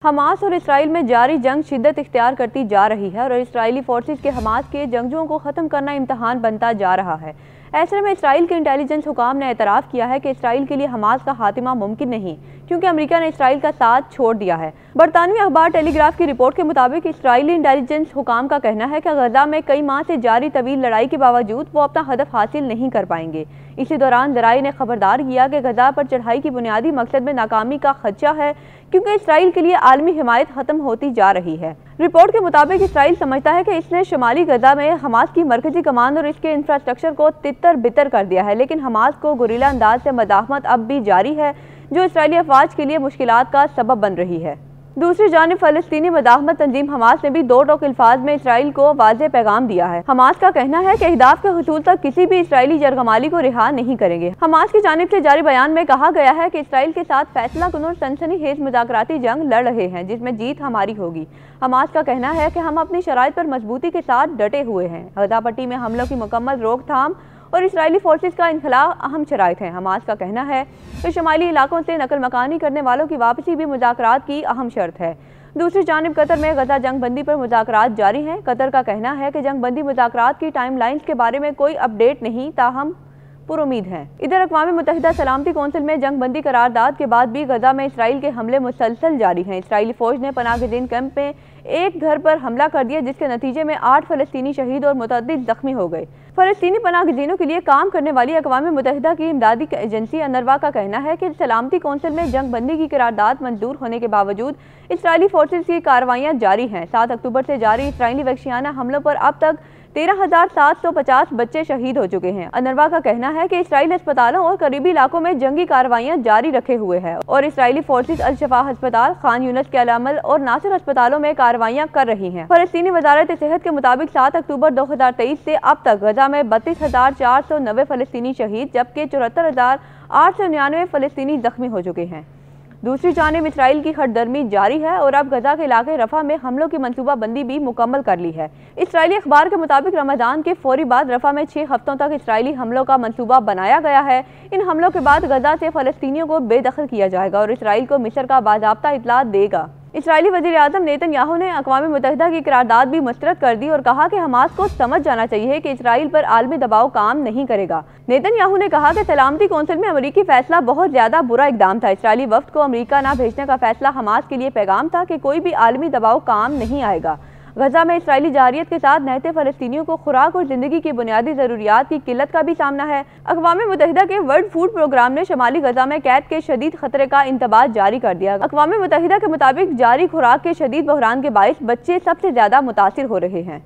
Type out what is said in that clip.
Hamas और Israel में जारी जंग शिद्दत इख्तियार करती जा रही है और इसराइली फोर्सेस के हमास के जंगजुओं को ख़त्म करना इम्तहान बनता जा रहा है। ऐसे में इसराइल के इंटेलिजेंस हुकाम ने एतराफ़ किया है कि इसराइल के लिए हमास का खात्मा मुमकिन नहीं, क्योंकि अमेरिका ने इसराइल का साथ छोड़ दिया है। बरतानवी अखबार टेलीग्राफ की रिपोर्ट के मुताबिक इसराइली इंटेलिजेंस हुकाम का कहना है कि गजा में कई माह से जारी तवील लड़ाई के बावजूद वो अपना हदफ हासिल नहीं कर पाएंगे। इसी दौरान ज़राए ने खबरदार किया कि गजा पर चढ़ाई की बुनियादी मकसद में नाकामी का खदशा है, क्योंकि इसराइल के लिए आलमी हिमायत ख़त्म होती जा रही है। रिपोर्ट के मुताबिक इसराइल समझता है कि इसने शुमाली गजा में हमास की मरकजी कमान और इसके इंफ्रास्ट्रक्चर को तितर बितर कर दिया है, लेकिन हमास को गुरीला अंदाज से मदाखमत अब भी जारी है, जो इसराइली अफवाज के लिए मुश्किलात का सबब बन रही है। दूसरी जानिब फ़लस्तीनी मदाखमत तंजीम हमास ने भी दो टोक अल्फाज में इसराइल को वाज़ेह पैगाम दिया है। हमास का कहना है कि अहदाफ के हुसूल तक किसी भी इसराइली जरगमाली को रिहा नहीं करेंगे। हमास की जानिब से जारी बयान में कहा गया है कि इसराइल के साथ फैसला कुन सनसनीखेज मुज़ाकराती जंग लड़ रहे हैं, जिसमें जीत हमारी होगी। हमास का कहना है कि हम अपनी शराइत पर मजबूती के साथ डटे हुए हैं। गजा पट्टी में हमलों की मुकम्मल रोकथाम और इसराइली फोर्सेस का इनखला अहम शराइत हैं। हमास का कहना है कि शुमाली इलाकों से नकल मकानी करने वालों की वापसी भी मुज़ाकरात की अहम शर्त है। दूसरी जानिब कतर में गजा जंग बंदी पर मुज़ाकरात जारी हैं। कतर का कहना है कि जंग बंदी मुज़ाकरात की टाइम लाइन्स के बारे में कोई अपडेट नहीं, ताहम पुरुमीद हैं। इधर अक़वाम मुत्तहिदा सलामती कौंसिल में जंग बंदी करारदाद के बाद भी गजा में इसराइल के हमले मुसलसल जारी हैं। इसराइली फौज ने पनाहगज़ीन कैंप में एक घर पर हमला कर दिया, जिसके नतीजे में 8 फ़लस्तीनी शहीद और मुतअद्दिद ज़ख्मी हो गए। फ़लस्तीनी पनाहगज़ीनों के लिए काम करने वाली अक़वाम मुत्तहिदा की इमदादी एजेंसी अनरवा का कहना है कि सलामती कौंसिल में जंग बंदी की करारदाद मंजूर होने के बावजूद इसराइली फोर्सेस की कार्रवाइयाँ जारी हैं। 7 अक्टूबर से जारी इसराइली वहशियाना हमलों पर अब तक 13,750 बच्चे शहीद हो चुके हैं। अनरवा का कहना है कि इसराइल अस्पतालों और करीबी इलाकों में जंगी कार्रवाइयाँ जारी रखे हुए है और इसराइली फोर्सेस अल शफा अस्पताल, खान यूनिस के अल-अमल और नासिर अस्पतालों में कार्रवाइयाँ कर रही हैं। फ़लस्तीनी वज़ारत सेहत के मुताबिक 7 अक्टूबर 2023 से अब तक गजा में 32,490 फ़लस्तीनी शहीद, जबकि 74,899 फ़लस्तीनी जख्मी हो चुके हैं। दूसरी जानिब इसराइल की हटदर्मी जारी है और अब गजा के इलाके रफा में हमलों की मनसूबा बंदी भी मुकम्मल कर ली है। इसराइली अखबार के मुताबिक रमज़ान के फौरी बाद रफा में 6 हफ्तों तक इसराइली हमलों का मनसूबा बनाया गया है। इन हमलों के बाद गजा से फ़लस्तीनियों को बेदखल किया जाएगा और इसराइल को मिस्र का बाज़ाब्ता इत्तला देगा। इसराइली वज़ीर आज़म नेतन्याहू ने अक़वाम मुत्तहिदा की करारदाद भी मुस्तरद कर दी और कहा कि हमास को समझ जाना चाहिए कि इसराइल पर आलमी दबाव काम नहीं करेगा। नेतन्याहू ने कहा कि सलामती कौंसिल में अमरीकी फैसला बहुत ज़्यादा बुरा इक़दाम था। इसराइली वफ़द को अमरीका ना भेजने का फैसला हमास के लिए पैगाम था कि कोई भी आलमी दबाव काम नहीं आएगा। गजा में इसराइली जारियत के साथ रहते फ़लस्तीनियों को खुराक और ज़िंदगी की बुनियादी ज़रूरियात की किल्लत का भी सामना है। अक़वाम मुत्तहिदा के वर्ल्ड फूड प्रोग्राम ने शुमाली गजा में कैद के शदीद खतरे का इंतबाह जारी कर दिया। अक़वाम मुत्तहिदा के मुताबिक जारी खुराक के शदीद बहरान के बाइस बच्चे सबसे ज़्यादा मुतासिर हो रहे हैं।